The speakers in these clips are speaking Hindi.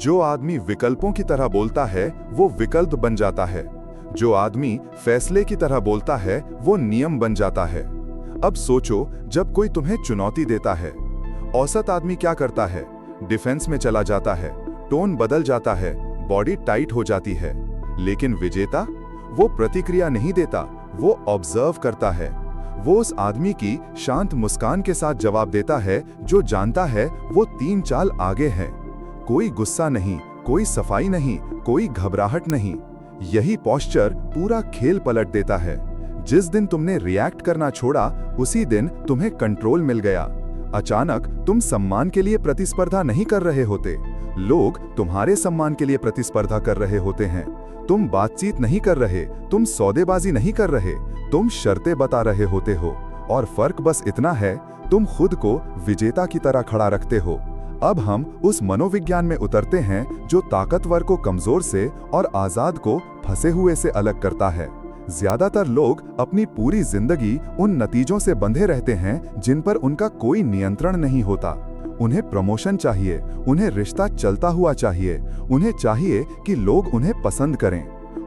जो आदमी विकल्पों की तरह बोलता है वो विकल्प बन जाता है। जो आदमी फैसले की तरह बोलता है वो नियम बन जाता है। अब सोचो, जब कोई तुम्हें चुनौती देता है, औसत आदमी क्या करता है? डिफेंस में चला जाता है, टोन बदल जाता है, बॉडी टाइट हो जाती है। लेकिन विजेता वो प्रतिक्रिया नहीं देता, वो ऑब्जर्व करता है। वो उस आदमी की शांत मुस्कान के साथ जवाब देता है जो जानता है वो 3 चाल आगे है। कोई गुस्सा नहीं, कोई सफाई नहीं, कोई घबराहट नहीं। यही पोस्चर पूरा खेल पलट देता है। जिस दिन तुमने रिएक्ट करना छोड़ा, उसी दिन तुम्हें कंट्रोल मिल गया। अचानक तुम सम्मान के लिए प्रतिस्पर्धा नहीं कर रहे होते, लोग तुम्हारे सम्मान के लिए प्रतिस्पर्धा कर रहे होते हैं। तुम बातचीत नहीं कर रहे, तुम सौदेबाजी नहीं कर रहे, तुम शर्तें बता रहे होते हो। और फर्क बस इतना है, तुम खुद को विजेता की तरह खड़ा रखते हो। अब हम उस मनोविज्ञान में उतरते हैं जो ताकतवर को कमजोर से और आजाद को फंसे हुए से अलग करता है। ज्यादातर लोग अपनी पूरी जिंदगी उन नतीजों से बंधे रहते हैं जिन पर उनका कोई नियंत्रण नहीं होता। उन्हें प्रमोशन चाहिए, उन्हें रिश्ता चलता हुआ चाहिए, उन्हें चाहिए कि लोग उन्हें पसंद करें।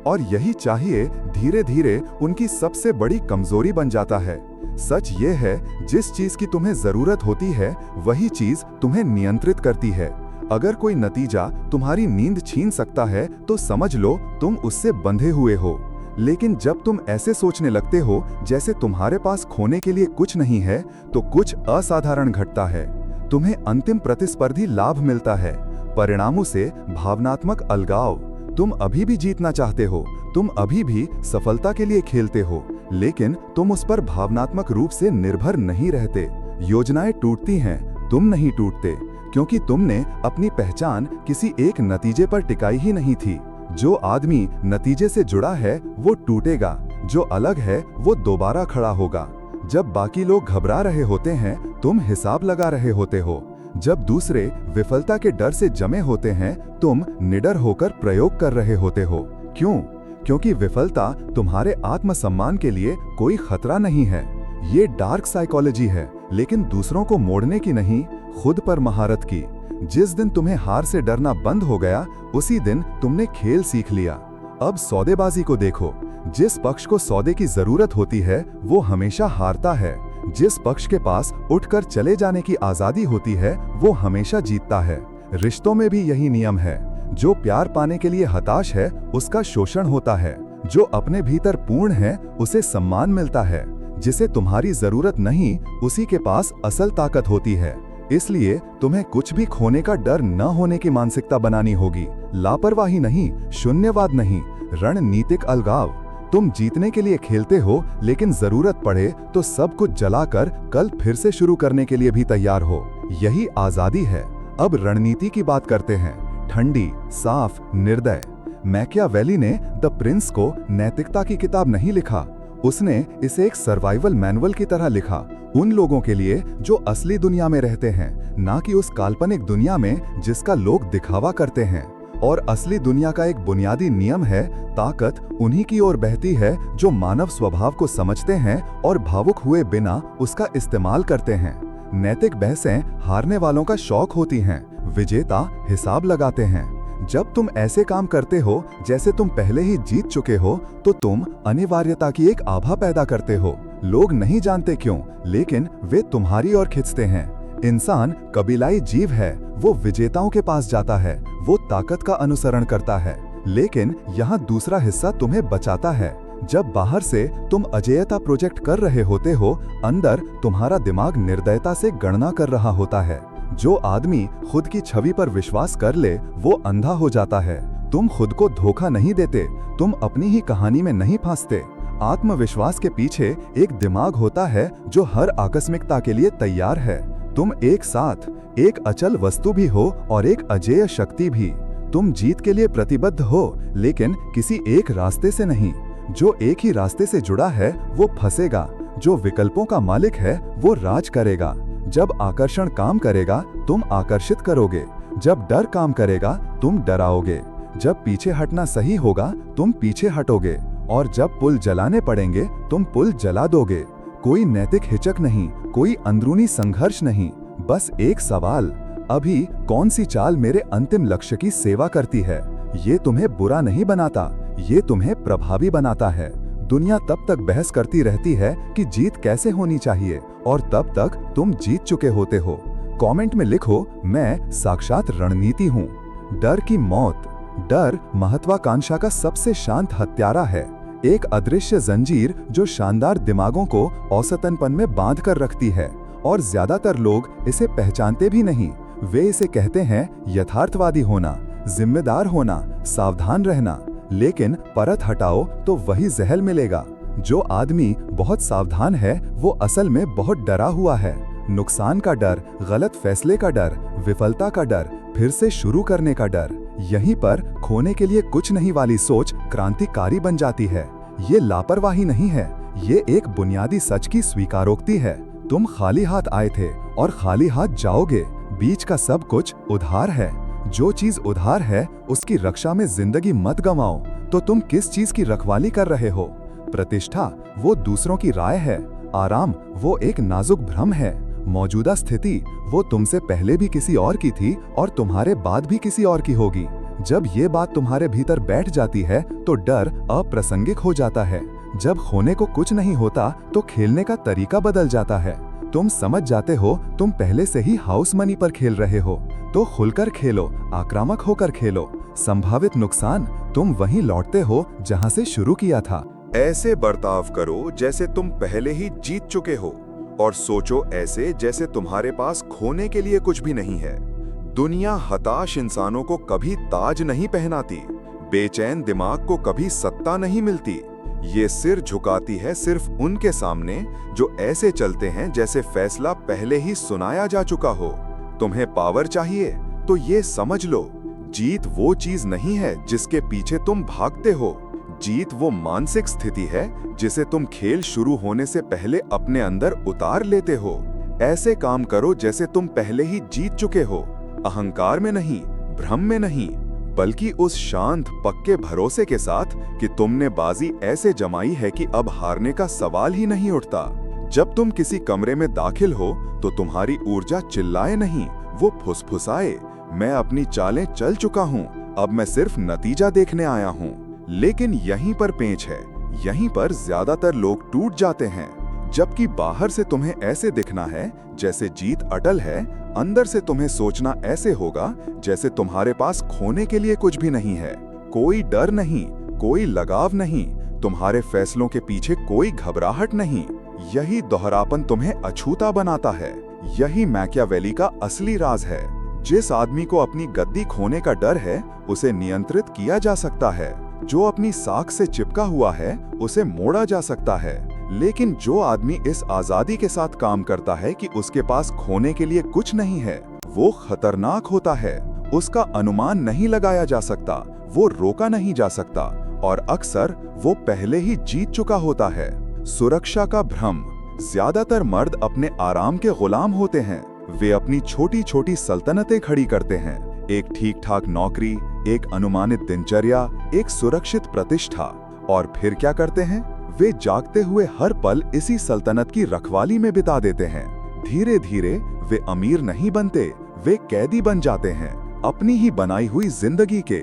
और यही चाहिए धीरे धीरे उनकी सबसे बड़ी कमजोरी बन जाता है। सच ये है, जिस चीज की तुम्हें जरूरत होती है वही चीज तुम्हें नियंत्रित करती है। अगर कोई नतीजा तुम्हारी नींद छीन सकता है तो समझ लो तुम उससे बंधे हुए हो। लेकिन जब तुम ऐसे सोचने लगते हो जैसे तुम्हारे पास खोने के लिए कुछ नहीं है, तो कुछ असाधारण घटता है। तुम्हें अंतिम प्रतिस्पर्धी लाभ मिलता है, परिणामों से भावनात्मक अलगाव। तुम अभी भी जीतना चाहते हो, तुम अभी भी सफलता के लिए खेलते हो, लेकिन तुम उस पर भावनात्मक रूप से निर्भर नहीं रहते। योजनाएं टूटती हैं, तुम नहीं टूटते, क्योंकि तुमने अपनी पहचान किसी एक नतीजे पर टिकाई ही नहीं थी। जो आदमी नतीजे से जुड़ा है वो टूटेगा, जो अलग है वो दोबारा खड़ा होगा। जब बाकी लोग घबरा रहे होते हैं, तुम हिसाब लगा रहे होते हो। जब दूसरे विफलता के डर से जमे होते हैं, तुम निडर होकर प्रयोग कर रहे होते हो। क्यों? क्योंकि विफलता तुम्हारे आत्मसम्मान के लिए कोई खतरा नहीं है। ये डार्क साइकोलॉजी है, लेकिन दूसरों को मोड़ने की नहीं, खुद पर महारत की। जिस दिन तुम्हें हार से डरना बंद हो गया, उसी दिन तुमने खेल सीख लिया। अब सौदेबाजी को देखो। जिस पक्ष को सौदे की जरूरत होती है वो हमेशा हारता है। जिस पक्ष के पास उठकर चले जाने की आजादी होती है वो हमेशा जीतता है। रिश्तों में भी यही नियम है। जो प्यार पाने के लिए हताश है उसका शोषण होता है। जो अपने भीतर पूर्ण है उसे सम्मान मिलता है। जिसे तुम्हारी जरूरत नहीं, उसी के पास असल ताकत होती है। इसलिए तुम्हें कुछ भी खोने का डर न होने की मानसिकता बनानी होगी। लापरवाही नहीं, शून्यवाद नहीं, रणनीतिक अलगाव। तुम जीतने के लिए खेलते हो, लेकिन जरूरत पड़े तो सब कुछ जलाकर कल फिर से शुरू करने के लिए भी तैयार हो। यही आजादी है। अब रणनीति की बात करते हैं। ठंडी, साफ, निर्दय। मैकियावेली ने द प्रिंस को नैतिकता की किताब नहीं लिखा, उसने इसे एक सर्वाइवल मैनुअल की तरह लिखा। उन लोगों के लिए जो असली दुनिया में रहते हैं, ना कि उस काल्पनिक दुनिया में जिसका लोग दिखावा करते हैं। और असली दुनिया का एक बुनियादी नियम है, ताकत उन्हीं की ओर बहती है जो मानव स्वभाव को समझते हैं और भावुक हुए बिना उसका इस्तेमाल करते हैं। नैतिक बहसें हारने वालों का शौक होती हैं, विजेता हिसाब लगाते हैं। जब तुम ऐसे काम करते हो जैसे तुम पहले ही जीत चुके हो, तो तुम अनिवार्यता की एक आभा पैदा करते हो। लोग नहीं जानते क्यों, लेकिन वे तुम्हारी ओर खिंचते हैं। इंसान कबीलाई जीव है, वो विजेताओं के पास जाता है, वो ताकत का अनुसरण करता है। लेकिन यहाँ दूसरा हिस्सा तुम्हें बचाता है। जब बाहर से तुम अजेयता प्रोजेक्ट कर रहे होते हो, अंदर तुम्हारा दिमाग निर्दयता से गणना कर रहा होता है। जो आदमी खुद की छवि पर विश्वास कर ले वो अंधा हो जाता है। तुम खुद को धोखा नहीं देते, तुम अपनी ही कहानी में नहीं फंसते। आत्मविश्वास के पीछे एक दिमाग होता है जो हर आकस्मिकता के लिए तैयार है। तुम एक साथ एक अचल वस्तु भी हो और एक अजेय शक्ति भी। तुम जीत के लिए प्रतिबद्ध हो, लेकिन किसी एक रास्ते से नहीं। जो एक ही रास्ते से जुड़ा है वो फंसेगा। जो विकल्पों का मालिक है वो राज करेगा। जब आकर्षण काम करेगा तुम आकर्षित करोगे, जब डर काम करेगा तुम डराओगे, जब पीछे हटना सही होगा तुम पीछे हटोगे, और जब पुल जलाने पड़ेंगे तुम पुल जला दोगे। कोई नैतिक हिचक नहीं, कोई अंदरूनी संघर्ष नहीं, बस एक सवाल, अभी कौन सी चाल मेरे अंतिम लक्ष्य की सेवा करती है। ये तुम्हें बुरा नहीं बनाता, ये तुम्हें प्रभावी बनाता है। दुनिया तब तक बहस करती रहती है कि जीत कैसे होनी चाहिए, और तब तक तुम जीत चुके होते हो। कमेंट में लिखो, मैं साक्षात रणनीति हूँ। डर की मौत। डर महत्वाकांक्षा का सबसे शांत हत्यारा है। एक अदृश्य जंजीर जो शानदार दिमागों को औसतनपन में बांध कर रखती है, और ज्यादातर लोग इसे पहचानते भी नहीं। वे इसे कहते हैं यथार्थवादी होना, जिम्मेदार होना, सावधान रहना। लेकिन परत हटाओ तो वही जहर मिलेगा। जो आदमी बहुत सावधान है वो असल में बहुत डरा हुआ है। नुकसान का डर, गलत फैसले का डर, विफलता का डर, फिर से शुरू करने का डर। यहीं पर खोने के लिए कुछ नहीं वाली सोच क्रांतिकारी बन जाती है। ये लापरवाही नहीं है, ये एक बुनियादी सच की स्वीकारोक्ति है। तुम खाली हाथ आए थे और खाली हाथ जाओगे। बीच का सब कुछ उधार है। जो चीज उधार है उसकी रक्षा में जिंदगी मत गंवाओ। तो तुम किस चीज की रखवाली कर रहे हो? प्रतिष्ठा वो दूसरों की राय है, आराम वो एक नाजुक भ्रम है, मौजूदा स्थिति वो तुमसे पहले भी किसी और की थी और तुम्हारे बाद भी किसी और की होगी। जब ये बात तुम्हारे भीतर बैठ जाती है तो डर अप्रासंगिक हो जाता है। जब खोने को कुछ नहीं होता तो खेलने का तरीका बदल जाता है। तुम समझ जाते हो तुम पहले से ही हाउस मनी पर खेल रहे हो, तो खुलकर खेलो, आक्रामक होकर खेलो। संभावित नुकसान तुम वहीं लौटते हो जहां से शुरू किया था। ऐसे बर्ताव करो जैसे तुम पहले ही जीत चुके हो, और सोचो ऐसे जैसे तुम्हारे पास खोने के लिए कुछ भी नहीं है। दुनिया हताश इंसानों को कभी ताज नहीं पहनाती, बेचैन दिमाग को कभी सत्ता नहीं मिलती। ये सिर झुकाती है सिर्फ उनके सामने जो ऐसे चलते हैं जैसे फैसला पहले ही सुनाया जा चुका हो। तुम्हें पावर चाहिए तो ये समझ लो, जीत वो चीज नहीं है जिसके पीछे तुम भागते हो। जीत वो मानसिक स्थिति है जिसे तुम खेल शुरू होने से पहले अपने अंदर उतार लेते हो। ऐसे काम करो जैसे तुम पहले ही जीत चुके हो, अहंकार में नहीं, भ्रम में नहीं, बल्कि उस शांत पक्के भरोसे के साथ कि तुमने बाजी ऐसे जमाई है कि अब हारने का सवाल ही नहीं उठता। जब तुम किसी कमरे में दाखिल हो तो तुम्हारी ऊर्जा चिल्लाए नहीं, वो फुसफुसाए, मैं अपनी चालें चल चुका हूँ, अब मैं सिर्फ नतीजा देखने आया हूँ। लेकिन यहीं पर पेंच है, यहीं पर ज्यादातर लोग टूट जाते हैं। जबकि बाहर से तुम्हें ऐसे दिखना है जैसे जीत अटल है, अंदर से तुम्हें सोचना ऐसे होगा जैसे तुम्हारे पास खोने के लिए कुछ भी नहीं है। कोई डर नहीं, कोई लगाव नहीं, तुम्हारे फैसलों के पीछे कोई घबराहट नहीं। यही दोहरापन तुम्हें अछूता बनाता है। यही मैकियावेली का असली राज है। जिस आदमी को अपनी गद्दी खोने का डर है उसे नियंत्रित किया जा सकता है। जो अपनी साख से चिपका हुआ है उसे मोड़ा जा सकता है। लेकिन जो आदमी इस आजादी के साथ काम करता है कि उसके पास खोने के लिए कुछ नहीं है, वो खतरनाक होता है। उसका अनुमान नहीं लगाया जा सकता, वो रोका नहीं जा सकता, और अक्सर वो पहले ही जीत चुका होता है। सुरक्षा का भ्रम। ज्यादातर मर्द अपने आराम के गुलाम होते हैं। वे अपनी छोटी छोटी सल्तनतें खड़ी करते हैं। एक ठीक ठाक नौकरी, एक अनुमानित दिनचर्या, एक सुरक्षित प्रतिष्ठा। और फिर क्या करते हैं? वे जागते हुए हर पल इसी सल्तनत की रखवाली में बिता देते हैं। धीरे धीरे वे अमीर नहीं बनते, वे कैदी बन जाते हैं अपनी ही बनाई हुई जिंदगी के।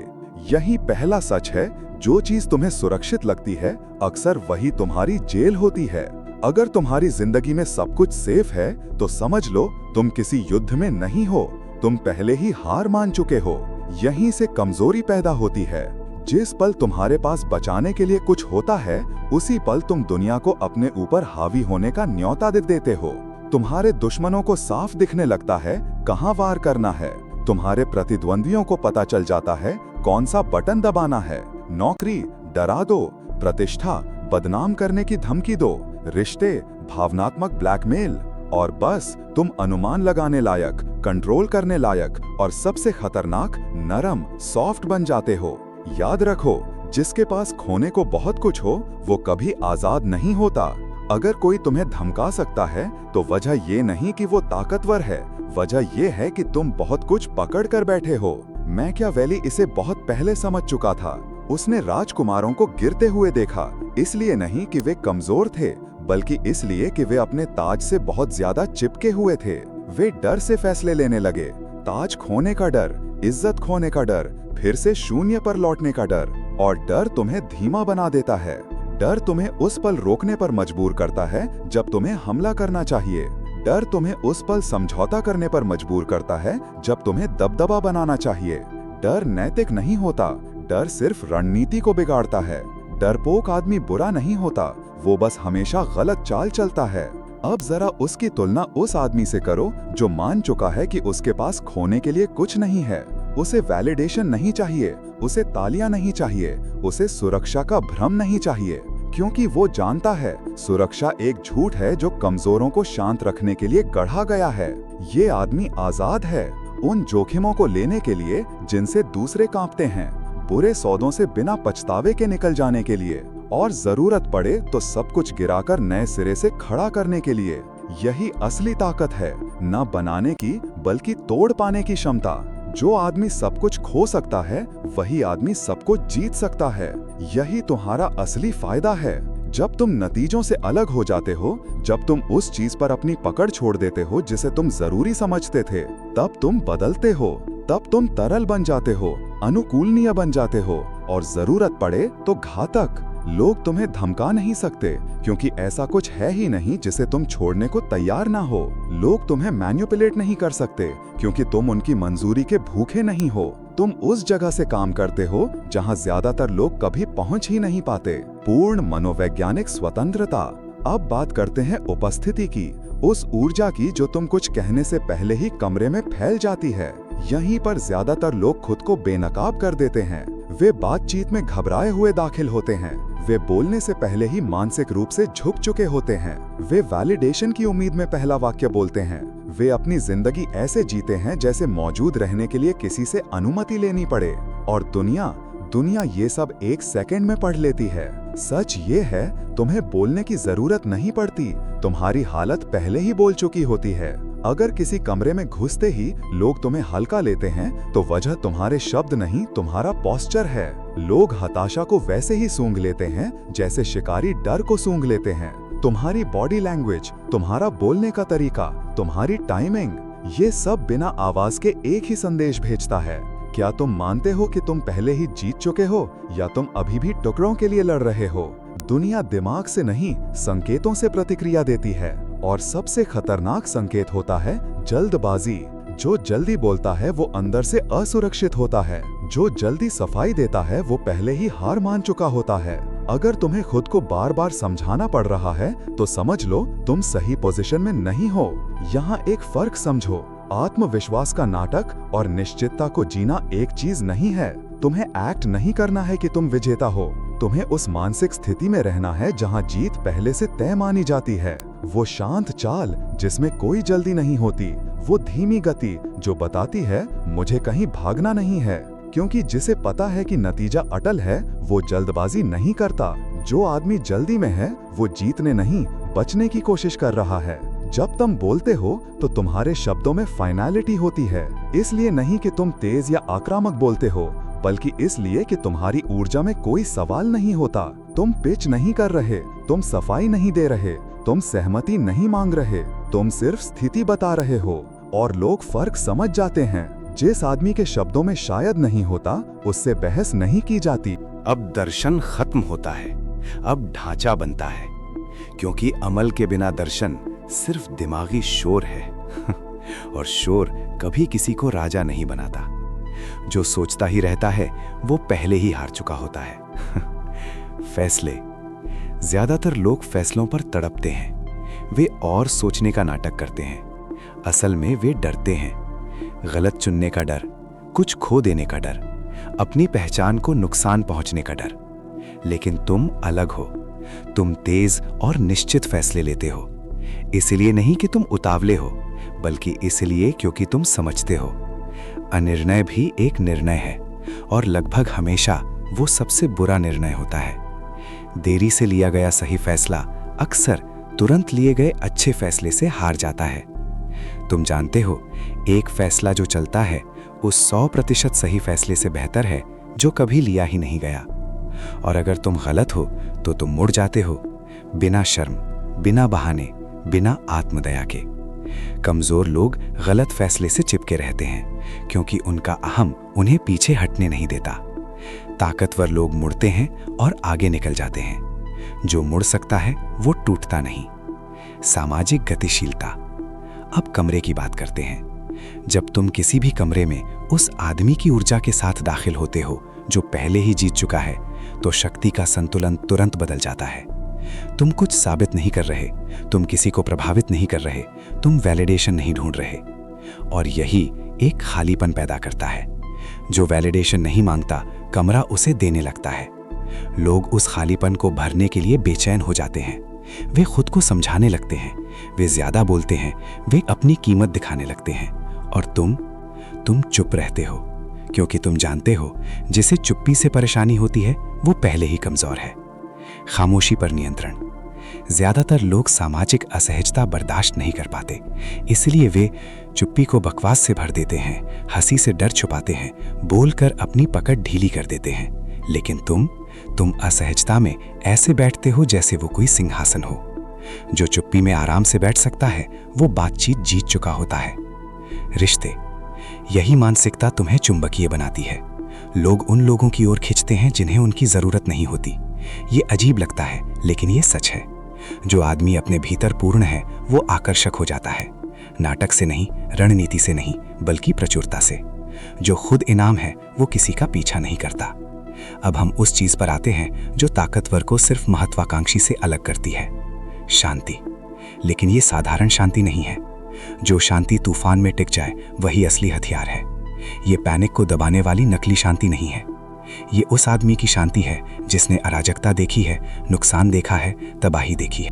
यही पहला सच है, जो चीज तुम्हें सुरक्षित लगती है अक्सर वही तुम्हारी जेल होती है। अगर तुम्हारी जिंदगी में सब कुछ सेफ है तो समझ लो तुम किसी युद्ध में नहीं हो, तुम पहले ही हार मान चुके हो। यहीं से कमजोरी पैदा होती है। जिस पल तुम्हारे पास बचाने के लिए कुछ होता है उसी पल तुम दुनिया को अपने ऊपर हावी होने का न्योता दे देते हो। तुम्हारे दुश्मनों को साफ दिखने लगता है कहां वार करना है। तुम्हारे प्रतिद्वंदियों को पता चल जाता है कौन सा बटन दबाना है। नौकरी डरा दो, प्रतिष्ठा बदनाम करने की धमकी दो, रिश्ते भावनात्मक ब्लैकमेल, और बस तुम अनुमान लगाने लायक, कंट्रोल करने लायक और सबसे खतरनाक नरम सॉफ्ट बन जाते हो। याद रखो, जिसके पास खोने को बहुत कुछ हो वो कभी आजाद नहीं होता। अगर कोई तुम्हें धमका सकता है तो वजह ये नहीं कि वो ताकतवर है, वजह ये है कि तुम बहुत कुछ पकड़ कर बैठे हो। मैकियावेली इसे बहुत पहले समझ चुका था। उसने राजकुमारों को गिरते हुए देखा, इसलिए नहीं कि वे कमजोर थे, बल्कि इसलिए कि वे अपने ताज से बहुत ज्यादा चिपके हुए थे। वे डर से फैसले लेने लगे, ताज खोने का डर, इज्जत खोने का डर, फिर से शून्य पर लौटने का डर। और डर तुम्हें धीमा बना देता है। डर तुम्हें उस पल रोकने पर मजबूर करता है जब तुम्हें हमला करना चाहिए। डर तुम्हें उस पल समझौता करने पर मजबूर करता है जब तुम्हें दबदबा बनाना चाहिए। डर नैतिक नहीं होता, डर सिर्फ रणनीति को बिगाड़ता है। डरपोक आदमी बुरा नहीं होता, वो बस हमेशा गलत चाल चलता है। अब जरा उसकी तुलना उस आदमी से करो जो मान चुका है कि उसके पास खोने के लिए कुछ नहीं है। उसे वैलिडेशन नहीं चाहिए, उसे तालियां नहीं चाहिए, उसे सुरक्षा का भ्रम नहीं चाहिए, क्योंकि वो जानता है सुरक्षा एक झूठ है जो कमजोरों को शांत रखने के लिए गढ़ा गया है। ये आदमी आजाद है उन जोखिमों को लेने के लिए जिनसे दूसरे कांपते हैं, बुरे सौदों से बिना पछतावे के निकल जाने के लिए, और जरूरत पड़े तो सब कुछ गिराकर नए सिरे से खड़ा करने के लिए। यही असली ताकत है, न बनाने की बल्कि तोड़ पाने की क्षमता। जो आदमी सब कुछ खो सकता है वही आदमी सब कुछ जीत सकता है। यही तुम्हारा असली फायदा है। जब तुम नतीजों से अलग हो जाते हो, जब तुम उस चीज पर अपनी पकड़ छोड़ देते हो जिसे तुम जरूरी समझते थे, तब तुम बदलते हो, तब तुम तरल बन जाते हो, अनुकूलनीय बन जाते हो, और जरूरत पड़े तो घातक। लोग तुम्हें धमका नहीं सकते क्योंकि ऐसा कुछ है ही नहीं जिसे तुम छोड़ने को तैयार ना हो। लोग तुम्हें मैन्युपुलेट नहीं कर सकते क्योंकि तुम उनकी मंजूरी के भूखे नहीं हो। तुम उस जगह से काम करते हो जहां ज्यादातर लोग कभी पहुंच ही नहीं पाते। पूर्ण मनोवैज्ञानिक स्वतंत्रता। अब बात करते हैं उपस्थिति की, उस ऊर्जा की जो तुम कुछ कहने से पहले ही कमरे में फैल जाती है। यहीं पर ज्यादातर लोग खुद को बेनकाब कर देते हैं। वे बातचीत में घबराए हुए दाखिल होते हैं। वे बोलने से पहले ही मानसिक रूप से झुक चुके होते हैं। वे वैलिडेशन की उम्मीद में पहला वाक्य बोलते हैं। वे अपनी जिंदगी ऐसे जीते हैं जैसे मौजूद रहने के लिए किसी से अनुमति लेनी पड़े। और दुनिया ये सब एक सेकंड में पढ़ लेती है। सच ये है, तुम्हें बोलने की जरूरत नहीं पड़ती, तुम्हारी हालत पहले ही बोल चुकी होती है। अगर किसी कमरे में घुसते ही लोग तुम्हें हल्का लेते हैं तो वजह तुम्हारे शब्द नहीं, तुम्हारा पोस्चर है। लोग हताशा को वैसे ही सूंघ लेते हैं जैसे शिकारी डर को सूंघ लेते हैं। तुम्हारी बॉडी लैंग्वेज, तुम्हारा बोलने का तरीका, तुम्हारी टाइमिंग, ये सब बिना आवाज के एक ही संदेश भेजता है। क्या तुम मानते हो कि तुम पहले ही जीत चुके हो या तुम अभी भी टुकड़ों के लिए लड़ रहे हो? दुनिया दिमाग से नहीं, संकेतों से प्रतिक्रिया देती है, और सबसे खतरनाक संकेत होता है जल्दबाजी। जो जल्दी बोलता है वो अंदर से असुरक्षित होता है। जो जल्दी सफाई देता है वो पहले ही हार मान चुका होता है। अगर तुम्हें खुद को बार बार समझाना पड़ रहा है तो समझ लो तुम सही पोजीशन में नहीं हो। यहाँ एक फर्क समझो, आत्मविश्वास का नाटक और निश्चितता को जीना एक चीज नहीं है। तुम्हें एक्ट नहीं करना है कि तुम विजेता हो, तुम्हें उस मानसिक स्थिति में रहना है जहां जीत पहले से तय मानी जाती है। वो शांत चाल जिसमें कोई जल्दी नहीं होती, वो धीमी गति जो बताती है मुझे कहीं भागना नहीं है, क्योंकि जिसे पता है कि नतीजा अटल है वो जल्दबाजी नहीं करता। जो आदमी जल्दी में है वो जीतने नहीं, बचने की कोशिश कर रहा है। जब तुम बोलते हो तो तुम्हारे शब्दों में फाइनलिटी होती है, इसलिए नहीं कि तुम तेज या आक्रामक बोलते हो, बल्कि इसलिए कि तुम्हारी ऊर्जा में कोई सवाल नहीं होता। तुम पिच नहीं कर रहे, तुम सफाई नहीं दे रहे, तुम सहमति नहीं मांग रहे, तुम सिर्फ स्थिति बता रहे हो। और लोग फर्क समझ जाते हैं। जिस आदमी के शब्दों में शायद नहीं होता उससे बहस नहीं की जाती। अब दर्शन खत्म होता है, अब ढांचा बनता है, क्योंकि अमल के बिना दर्शन सिर्फ दिमागी शोर है और शोर कभी किसी को राजा नहीं बनाता। जो सोचता ही रहता है वो पहले ही हार चुका होता है। फैसले। ज्यादातर लोग फैसलों पर तड़पते हैं। वे और सोचने का नाटक करते हैं। असल में वे डरते हैं। गलत चुनने का डर, कुछ खो देने का डर, अपनी पहचान को नुकसान पहुंचने का डर। लेकिन तुम अलग हो। तुम तेज और निश्चित फैसले लेते हो, इसलिए नहीं कि तुम उतावले हो, बल्कि इसलिए क्योंकि तुम समझते हो अनिर्णय भी एक निर्णय है, और लगभग हमेशा वो सबसे बुरा निर्णय होता है। देरी से लिया गया सही फैसला अक्सर तुरंत लिए गए अच्छे फैसले से हार जाता है। तुम जानते हो, एक फैसला जो चलता है उस 100% सही फैसले से बेहतर है जो कभी लिया ही नहीं गया। और अगर तुम गलत हो तो तुम मुड़ जाते हो, बिना शर्म, बिना बहाने, बिना आत्मदया के। कमज़ोर लोग गलत फैसले से चिपके रहते हैं क्योंकि उनका अहम उन्हें पीछे हटने नहीं देता। ताकतवर लोग मुड़ते हैं और आगे निकल जाते हैं। जो मुड़ सकता है वो टूटता नहीं। सामाजिक गतिशीलता। अब कमरे की बात करते हैं। जब तुम किसी भी कमरे में उस आदमी की ऊर्जा के साथ दाखिल होते हो जो पहले ही जीत चुका है, तो शक्ति का संतुलन तुरंत बदल जाता है। तुम कुछ साबित नहीं कर रहे, तुम किसी को प्रभावित नहीं कर रहे, तुम वैलिडेशन नहीं ढूंढ रहे। और यही एक खालीपन पैदा करता है। जो वैलिडेशन नहीं मांगता, कमरा उसे देने लगता है। लोग उस खालीपन को भरने के लिए बेचैन हो जाते हैं। वे खुद को समझाने लगते हैं, वे ज्यादा बोलते हैं, वे अपनी कीमत दिखाने लगते हैं। और तुम चुप रहते हो क्योंकि तुम जानते हो जिसे चुप्पी से परेशानी होती है वो पहले ही कमजोर है। खामोशी पर नियंत्रण। ज्यादातर लोग सामाजिक असहजता बर्दाश्त नहीं कर पाते, इसलिए वे चुप्पी को बकवास से भर देते हैं, हंसी से डर छुपाते हैं, बोलकर अपनी पकड़ ढीली कर देते हैं। लेकिन तुम असहजता में ऐसे बैठते हो जैसे वो कोई सिंहासन हो। जो चुप्पी में आराम से बैठ सकता है वो बातचीत जीत चुका होता है। रिश्ते। यही मानसिकता तुम्हें चुंबकीय बनाती है। लोग उन लोगों की ओर खींचते हैं जिन्हें उनकी जरूरत नहीं होती। ये अजीब लगता है लेकिन ये सच है। जो आदमी अपने भीतर पूर्ण है वो आकर्षक हो जाता है, नाटक से नहीं, रणनीति से नहीं, बल्कि प्रचुरता से। जो खुद इनाम है वो किसी का पीछा नहीं करता। अब हम उस चीज पर आते हैं जो ताकतवर को सिर्फ महत्वाकांक्षी से अलग करती है, शांति। लेकिन ये साधारण शांति नहीं है। जो शांति तूफान में टिक जाए वही असली हथियार है। ये पैनिक को दबाने वाली नकली शांति नहीं है। ये उस आदमी की शांति है जिसने अराजकता देखी है, नुकसान देखा है, तबाही देखी है।